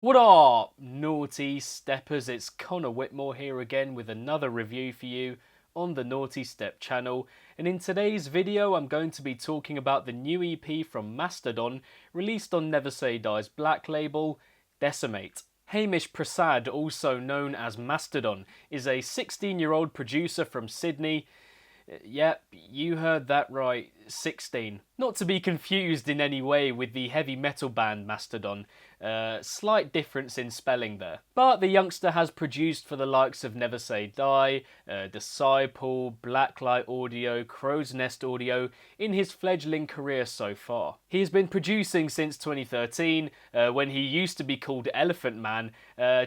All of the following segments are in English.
What are naughty steppers? It's Connor Whitmore here again with another review for you on the Nawtystep channel, and in today's video I'm going to be talking about the new EP from Mastodon released on Never Say Die's black label, Decimate. Hamish Prasad, also known as Mastodon, is a 16-year-old producer from Sydney. Yep, you heard that right, 16. Not to be confused in any way with the heavy metal band Mastodon, slight difference in spelling there. But the youngster has produced for the likes of Never Say Die, Disciple, Blacklight Audio, Crow's Nest Audio in his fledgling career so far. He has been producing since 2013, when he used to be called Elephant Man,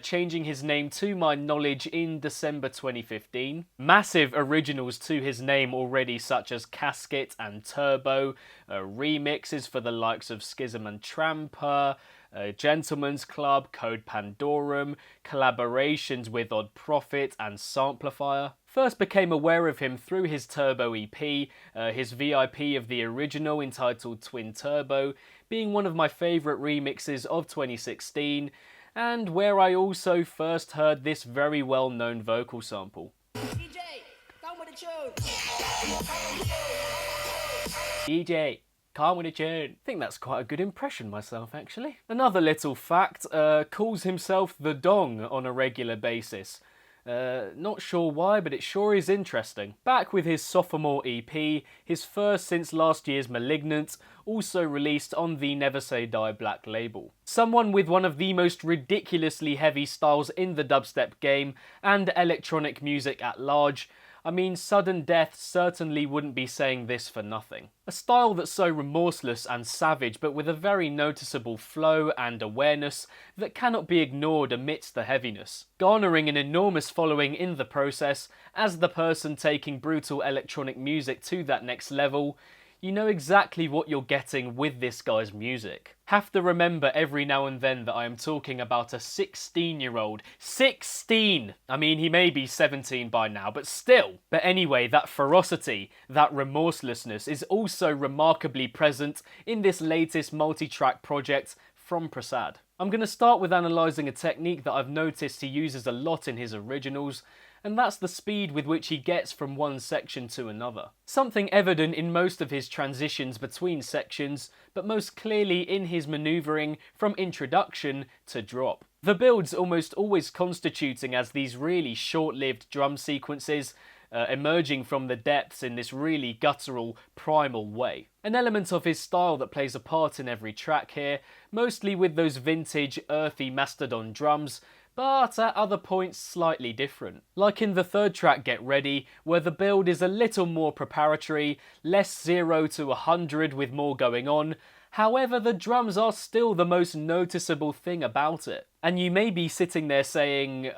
changing his name to my knowledge in December 2015. Massive originals to his name already, such as Casket and Turbo, remixes for the likes of Schism and Tramper, Gentleman's Club, Code Pandorum, collaborations with Odd Prophet and Samplifier. First became aware of him through his Turbo EP, his VIP of the original entitled Twin Turbo, being one of my favourite remixes of 2016, and where I also first heard this very well known vocal sample. DJ, come with the tune. DJ, calm with a tune. I think that's quite a good impression myself, actually. Another little fact, calls himself the Dong on a regular basis. Not sure why, but it sure is interesting. Back with his sophomore EP, his first since last year's Malignant, also released on the Never Say Die black label. Someone with one of the most ridiculously heavy styles in the dubstep game and electronic music at large. I mean, Sudden Death certainly wouldn't be saying this for nothing. A style that's so remorseless and savage, but with a very noticeable flow and awareness that cannot be ignored amidst the heaviness, garnering an enormous following in the process. As the person taking brutal electronic music to that next level, you know exactly what you're getting with this guy's music. Have to remember every now and then that I am talking about a 16-year-old. 16! I mean, he may be 17 by now, but still. But anyway, that ferocity, that remorselessness is also remarkably present in this latest multi-track project from Prasad. I'm going to start with analysing a technique that I've noticed he uses a lot in his originals, and that's the speed with which he gets from one section to another. Something evident in most of his transitions between sections, but most clearly in his manoeuvring from introduction to drop. The builds almost always constituting as these really short-lived drum sequences, emerging from the depths in this really guttural, primal way. An element of his style that plays a part in every track here, mostly with those vintage, earthy Mastodon drums, but at other points slightly different. Like in the third track, Get Ready, where the build is a little more preparatory, less 0 to 100 with more going on. However, the drums are still the most noticeable thing about it. And you may be sitting there saying,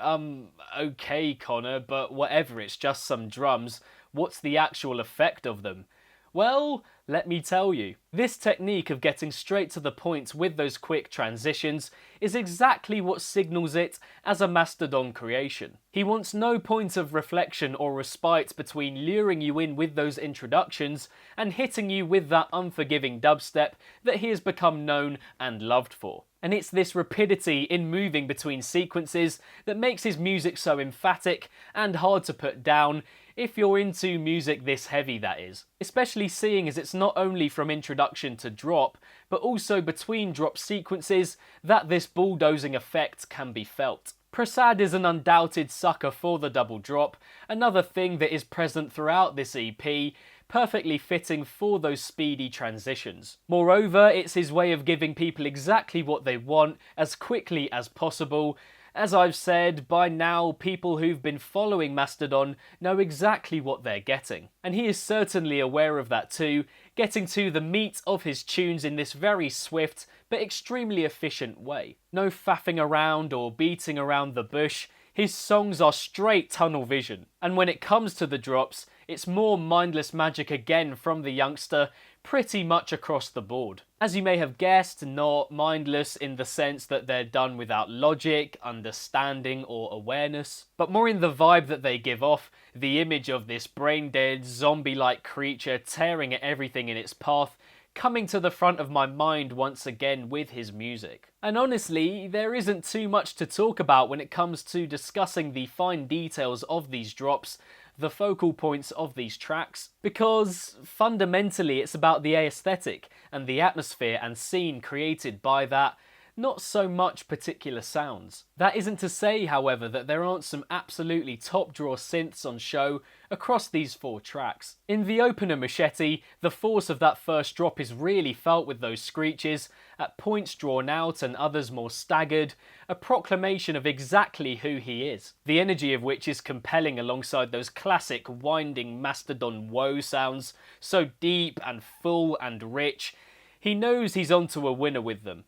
okay Connor, but whatever, it's just some drums. What's the actual effect of them? Well, let me tell you. This technique of getting straight to the point with those quick transitions is exactly what signals it as a Mastodon creation. He wants no point of reflection or respite between luring you in with those introductions and hitting you with that unforgiving dubstep that he has become known and loved for. And it's this rapidity in moving between sequences that makes his music so emphatic and hard to put down, if you're into music this heavy, that is. Especially seeing as it's not only from introduction to drop, but also between drop sequences that this bulldozing effect can be felt. Prasad is an undoubted sucker for the double drop, another thing that is present throughout this EP, perfectly fitting for those speedy transitions. Moreover, it's his way of giving people exactly what they want as quickly as possible. As I've said, by now people who've been following Mastodon know exactly what they're getting. And he is certainly aware of that too, getting to the meat of his tunes in this very swift but extremely efficient way. No faffing around or beating around the bush. His songs are straight tunnel vision. And when it comes to the drops, it's more mindless magic again from the youngster, pretty much across the board. As you may have guessed, not mindless in the sense that they're done without logic, understanding or awareness, but more in the vibe that they give off, the image of this brain-dead, zombie-like creature tearing at everything in its path, coming to the front of my mind once again with his music. And honestly, there isn't too much to talk about when it comes to discussing the fine details of these drops, the focal points of these tracks, because fundamentally it's about the aesthetic and the atmosphere and scene created by that, not so much particular sounds. That isn't to say, however, that there aren't some absolutely top-draw synths on show across these 4 tracks. In the opener Machete, the force of that first drop is really felt with those screeches, at points drawn out and others more staggered, a proclamation of exactly who he is, the energy of which is compelling alongside those classic winding Mastodon woe sounds, so deep and full and rich. He knows he's onto a winner with them.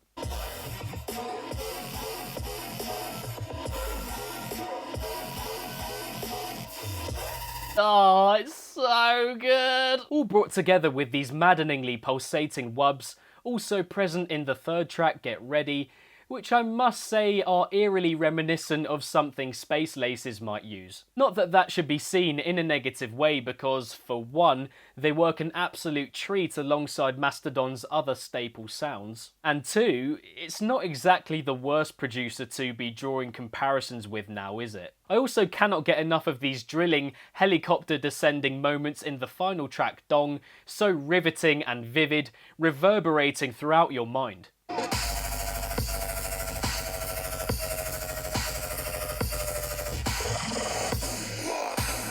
Oh, it's so good! All brought together with these maddeningly pulsating wubs, also present in the third track, Get Ready, which I must say are eerily reminiscent of something Space Laces might use. Not that that should be seen in a negative way because, for one, they work an absolute treat alongside Mastodon's other staple sounds, and two, it's not exactly the worst producer to be drawing comparisons with now, is it? I also cannot get enough of these drilling, helicopter descending moments in the final track, Dong, so riveting and vivid, reverberating throughout your mind.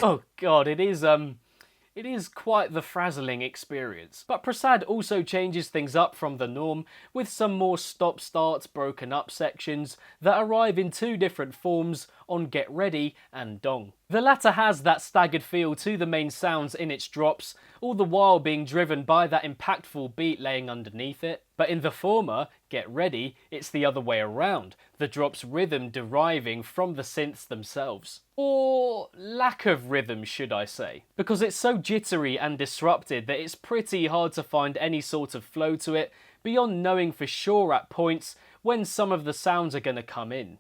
Oh god, it is quite the frazzling experience. But Prasad also changes things up from the norm with some more stop-starts, broken up sections that arrive in 2 different forms on Get Ready and Dong. The latter has that staggered feel to the main sounds in its drops, all the while being driven by that impactful beat laying underneath it. But in the former, Get Ready, it's the other way around, the drop's rhythm deriving from the synths themselves. Or lack of rhythm, should I say. Because it's so jittery and disrupted that it's pretty hard to find any sort of flow to it, beyond knowing for sure at points when some of the sounds are going to come in.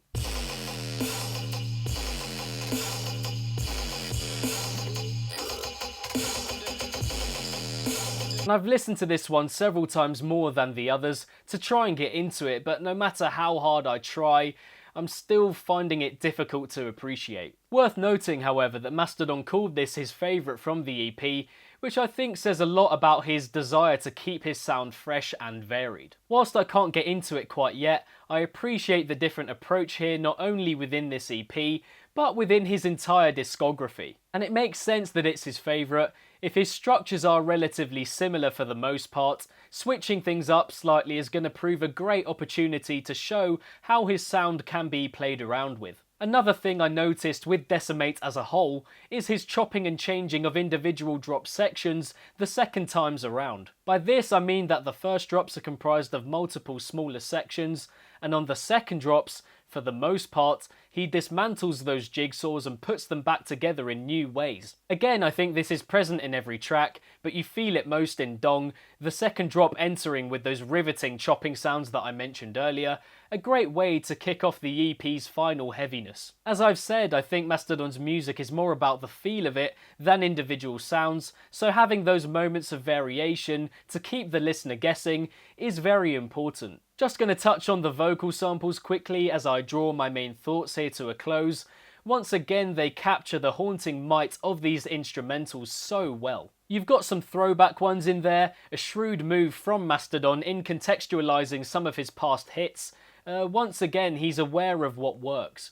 And I've listened to this one several times more than the others to try and get into it, but no matter how hard I try, I'm still finding it difficult to appreciate. Worth noting, however, that Mastodon called this his favourite from the EP, which I think says a lot about his desire to keep his sound fresh and varied. Whilst I can't get into it quite yet, I appreciate the different approach here not only within this EP, but within his entire discography. And it makes sense that it's his favourite. If his structures are relatively similar for the most part, switching things up slightly is going to prove a great opportunity to show how his sound can be played around with. Another thing I noticed with Decimate as a whole is his chopping and changing of individual drop sections the second times around. By this I mean that the first drops are comprised of multiple smaller sections, and on the second drops, for the most part, he dismantles those jigsaws and puts them back together in new ways. Again, I think this is present in every track, but you feel it most in Dong, the second drop entering with those riveting chopping sounds that I mentioned earlier, a great way to kick off the EP's final heaviness. As I've said, I think Mastodon's music is more about the feel of it than individual sounds, so having those moments of variation to keep the listener guessing is very important. Just going to touch on the vocal samples quickly as I draw my main thoughts here to a close. Once again, they capture the haunting might of these instrumentals so well. You've got some throwback ones in there, a shrewd move from Mastodon in contextualising some of his past hits. Once again, he's aware of what works.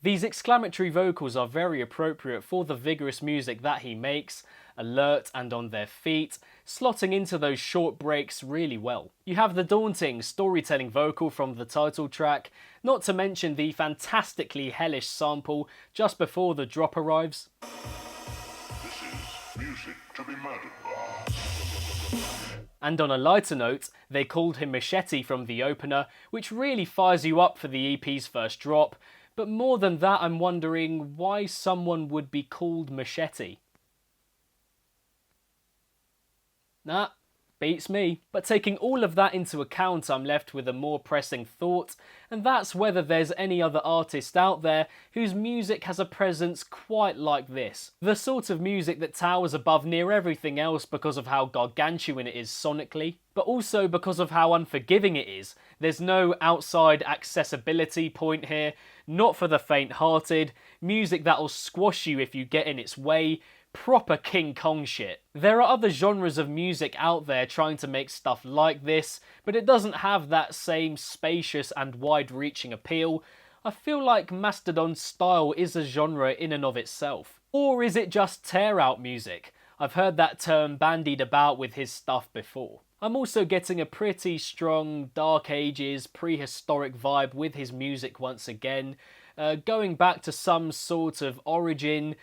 These exclamatory vocals are very appropriate for the vigorous music that he makes, alert and on their feet, slotting into those short breaks really well. You have the daunting storytelling vocal from the title track, not to mention the fantastically hellish sample just before the drop arrives. This is music to be murdered by. And on a lighter note, they called him Machete from the opener, which really fires you up for the EP's first drop. But more than that, I'm wondering why someone would be called Machete. Nah, Beats me. But taking all of that into account, I'm left with a more pressing thought, and that's whether there's any other artist out there whose music has a presence quite like this. The sort of music that towers above near everything else because of how gargantuan it is sonically, but also because of how unforgiving it is. There's no outside accessibility point here, not for the faint-hearted, music that'll squash you if you get in its way, proper King Kong shit. There are other genres of music out there trying to make stuff like this, but it doesn't have that same spacious and wide-reaching appeal. I feel like Mastodon's style is a genre in and of itself. Or is it just tear-out music? I've heard that term bandied about with his stuff before. I'm also getting a pretty strong Dark Ages, prehistoric vibe with his music once again, going back to some sort of origin,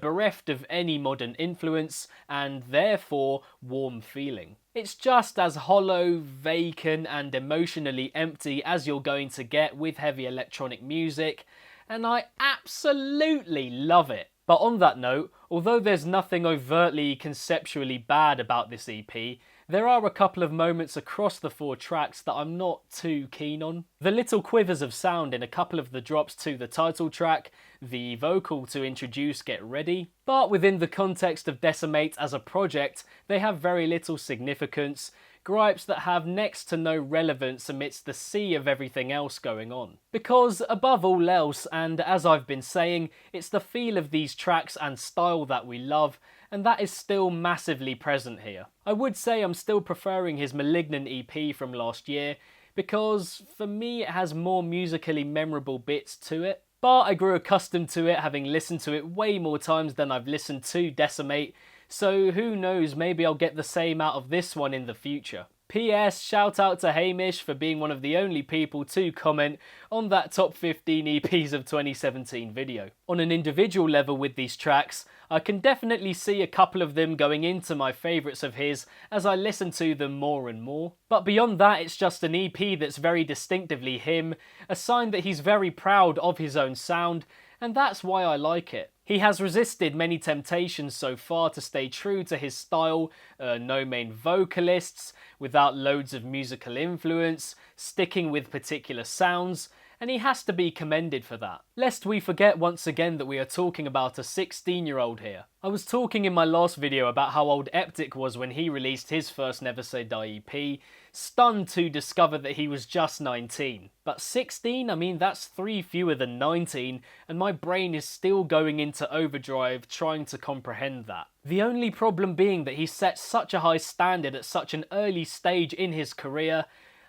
bereft of any modern influence, and therefore warm feeling. It's just as hollow, vacant, and emotionally empty as you're going to get with heavy electronic music, and I absolutely love it. But on that note, although there's nothing overtly conceptually bad about this EP, there are a couple of moments across the 4 tracks that I'm not too keen on. The little quivers of sound in a couple of the drops to the title track, the vocal to introduce Get Ready, but within the context of Decimate as a project, they have very little significance, gripes that have next to no relevance amidst the sea of everything else going on. Because above all else, and as I've been saying, it's the feel of these tracks and style that we love, and that is still massively present here. I would say I'm still preferring his Malignant EP from last year, because for me it has more musically memorable bits to it, but I grew accustomed to it having listened to it way more times than I've listened to Decimate, so who knows, maybe I'll get the same out of this one in the future. P.S. Shout out to Hamish for being one of the only people to comment on that top 15 EPs of 2017 video. On an individual level with these tracks, I can definitely see a couple of them going into my favourites of his as I listen to them more and more. But beyond that, it's just an EP that's very distinctively him, a sign that he's very proud of his own sound, and that's why I like it. He has resisted many temptations so far to stay true to his style, no main vocalists, without loads of musical influence, sticking with particular sounds, and he has to be commended for that. Lest we forget once again that we are talking about a 16-year-old here. I was talking in my last video about how old Eptic was when he released his first Never Say Die EP, stunned to discover that he was just 19. But 16, I mean that's 3 fewer than 19, and my brain is still going into overdrive trying to comprehend that. The only problem being that he set such a high standard at such an early stage in his career.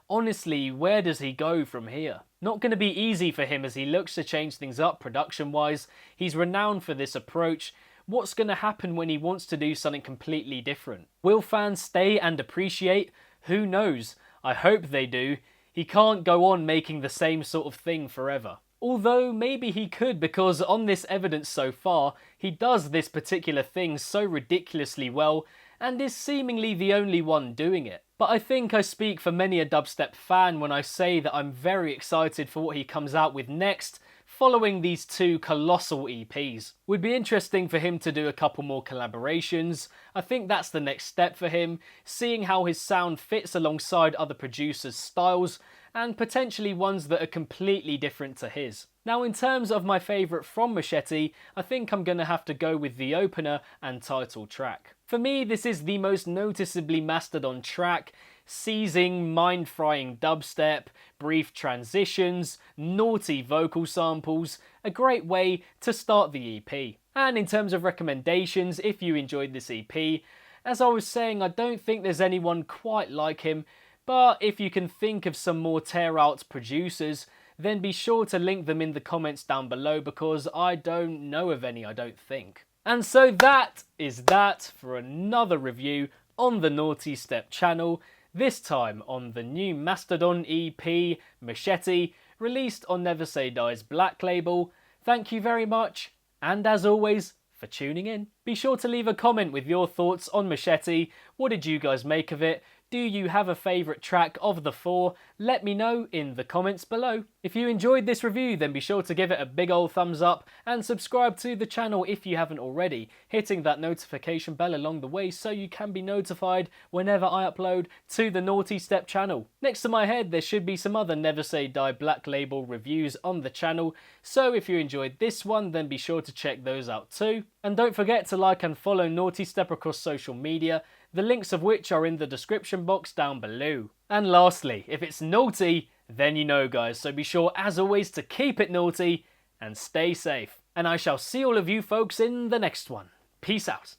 Honestly, where does he go from here? Not going to be easy for him as he looks to change things up production-wise. He's renowned for this approach. What's going to happen when he wants to do something completely different? Will fans stay and appreciate? Who knows? I hope they do. He can't go on making the same sort of thing forever. Although maybe he could, because on this evidence so far, he does this particular thing so ridiculously well and is seemingly the only one doing it. But I think I speak for many a dubstep fan when I say that I'm very excited for what he comes out with next, following these 2 colossal EPs. Would be interesting for him to do a couple more collaborations. I think that's the next step for him, seeing how his sound fits alongside other producers' styles, and potentially ones that are completely different to his. Now in terms of my favourite from Machete, I think I'm going to have to go with the opener and title track. For me, this is the most noticeably Mastodon track, seizing, mind-frying dubstep, brief transitions, naughty vocal samples, a great way to start the EP. And in terms of recommendations, if you enjoyed this EP, as I was saying, I don't think there's anyone quite like him, but if you can think of some more TEAROUT producers, then be sure to link them in the comments down below because I don't know of any, I don't think. And so that is that for another review on the Nawtystep channel, this time on the new Mastodon EP, Machete, released on Never Say Die's Black label. Thank you very much, and as always, for tuning in. Be sure to leave a comment with your thoughts on Machete. What did you guys make of it? Do you have a favourite track of the 4? Let me know in the comments below. If you enjoyed this review, then be sure to give it a big old thumbs up and subscribe to the channel if you haven't already, hitting that notification bell along the way so you can be notified whenever I upload to the Nawtystep channel. Next to my head there should be some other Never Say Die Black Label reviews on the channel, so if you enjoyed this one then be sure to check those out too. And don't forget to like and follow Nawtystep across social media, the links of which are in the description box down below. And lastly, if it's naughty, then you know guys, so be sure as always to keep it naughty and stay safe. And I shall see all of you folks in the next one. Peace out.